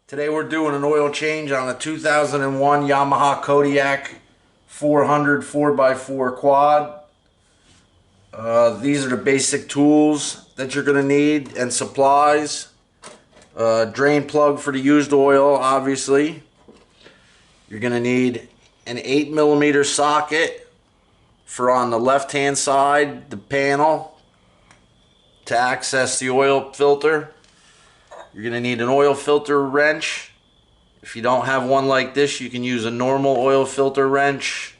Today we're doing an oil change on a 2001 Yamaha Kodiak 400 4x4 quad. These are the basic tools that you're going to need and supplies. Drain plug for the used oil, obviously. You're going to need an 8mm socket for on the left hand side, the panel, to access the oil filter. You're going to need an oil filter wrench. If you don't have one like this, you can use a normal oil filter wrench,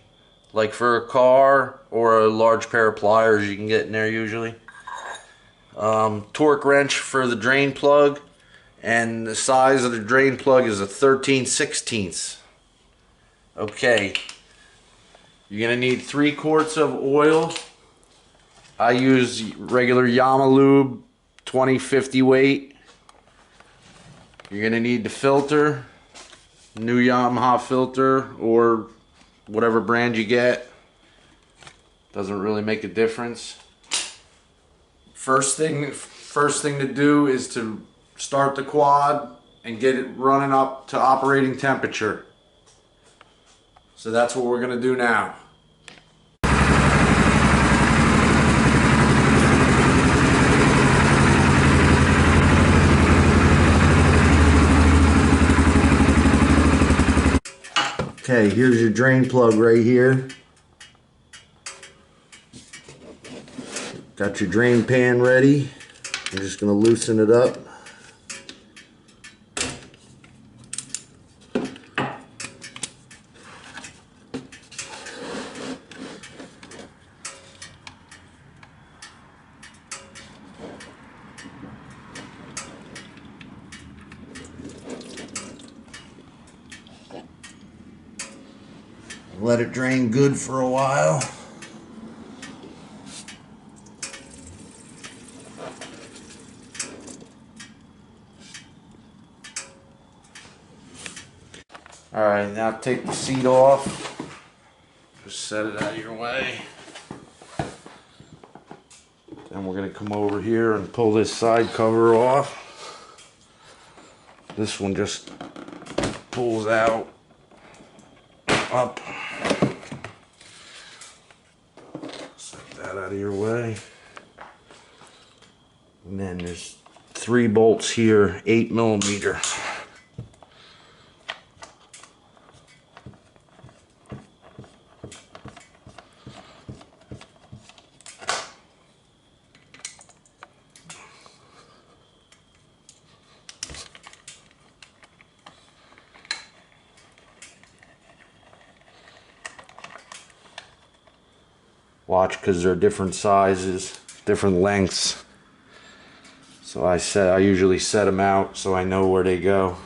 like for a car, or a large pair of pliers you can get in there usually. Torque wrench for the drain plug, and the size of the drain plug is a 13/16. Okay, you're going to need 3 quarts of oil. I use regular Yamaha lube, 20/50 weight. You're going to need the filter, new Yamaha filter or whatever brand you get. Doesn't really make a difference. First thing to do is to start the quad and get it running up to operating temperature. So that's what we're going to do now. Okay, here's your drain plug right here. Got your drain pan ready. I'm just going to loosen it up. Let it drain good for a while. Alright, now take the seat off. Just set it out of your way. Then we're going to come over here and pull this side cover off. This one just pulls out, up. Set that out of your way. And then there's 3 bolts here, 8mm. Watch, because they're different sizes, different lengths. So I usually set them out so I know where they go.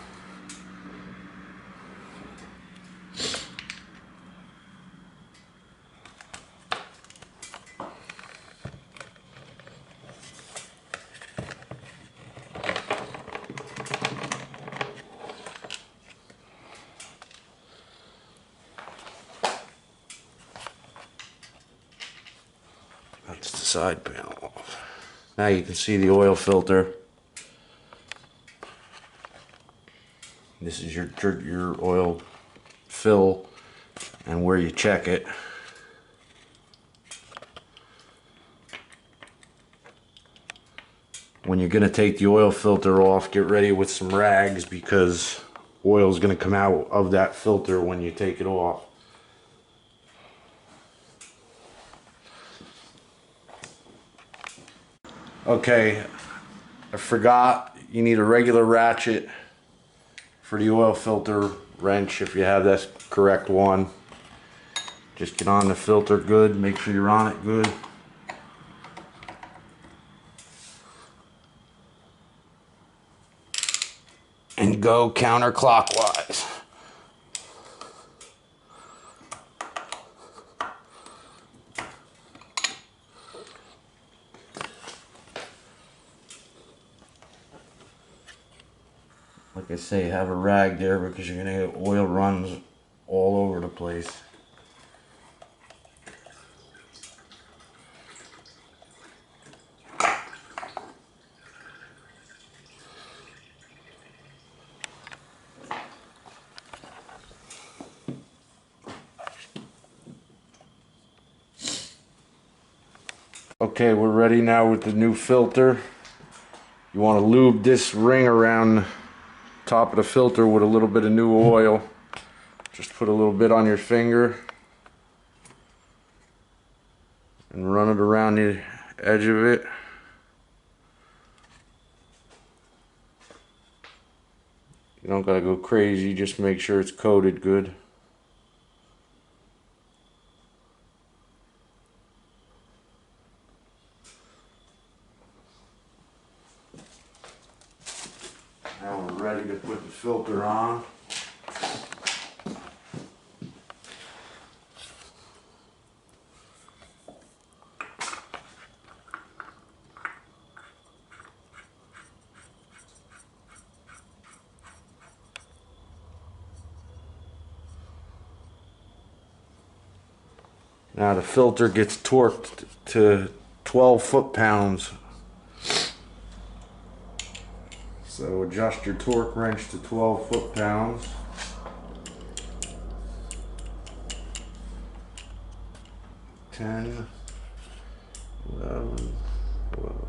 That's the side panel off. Now you can see the oil filter. This is your oil fill and where you check it. When you're going to take the oil filter off, get ready with some rags, because oil is going to come out of that filter when you take it off. Okay, I forgot, you need a regular ratchet for the oil filter wrench if you have that correct one. Just get on the filter good, make sure you're on it good. And go counterclockwise. Like I say, have a rag there because you're going to get oil runs all over the place. Okay, we're ready now with the new filter. You want to lube this ring around the top of the filter with a little bit of new oil. Just put a little bit on your finger and run it around the edge of it. You don't gotta go crazy, just make sure it's coated good. Now we're ready to put the filter on. Now the filter gets torqued to 12 foot-pounds. So adjust your torque wrench to 12 foot-pounds. Ten, 11, 12.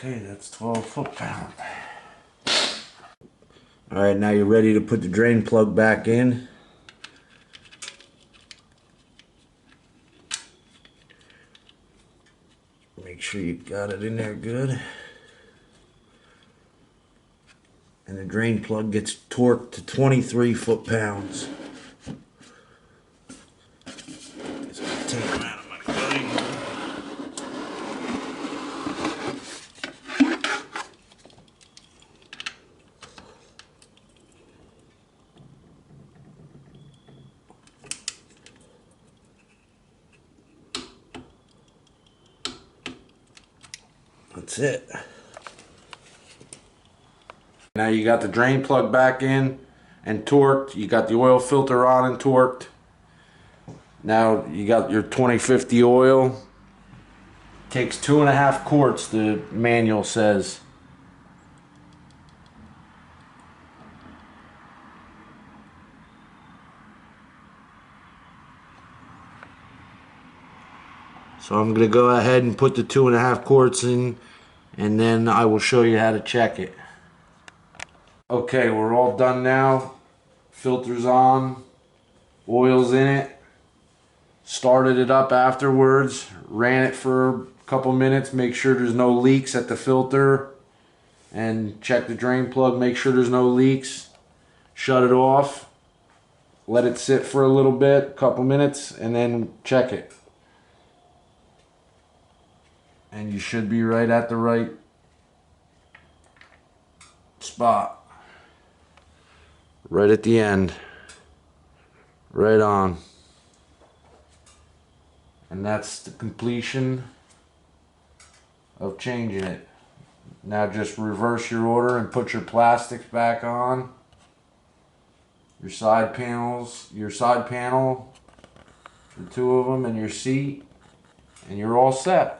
Okay, that's 12 foot-pounds. Alright, now you're ready to put the drain plug back in. Make sure you got it in there good. And the drain plug gets torqued to 23 foot-pounds. Take them out of my buddy. That's it. Now you got the drain plug back in and torqued. You got the oil filter on and torqued. Now you got your 2050 oil. Takes 2.5 quarts, the manual says. So I'm going to go ahead and put the 2.5 quarts in, and then I will show you how to check it. Okay, we're all done now. Filter's on, oil's in it. Started it up afterwards, ran it for a couple minutes, make sure there's no leaks at the filter, and check the drain plug, make sure there's no leaks. Shut it off, let it sit for a little bit, a couple minutes, and then check it. And you should be right at the right spot. Right at the end. Right on. And that's the completion of changing it. Now just reverse your order and put your plastics back on. Your side panels, your side panel, the two of them, and your seat, and you're all set.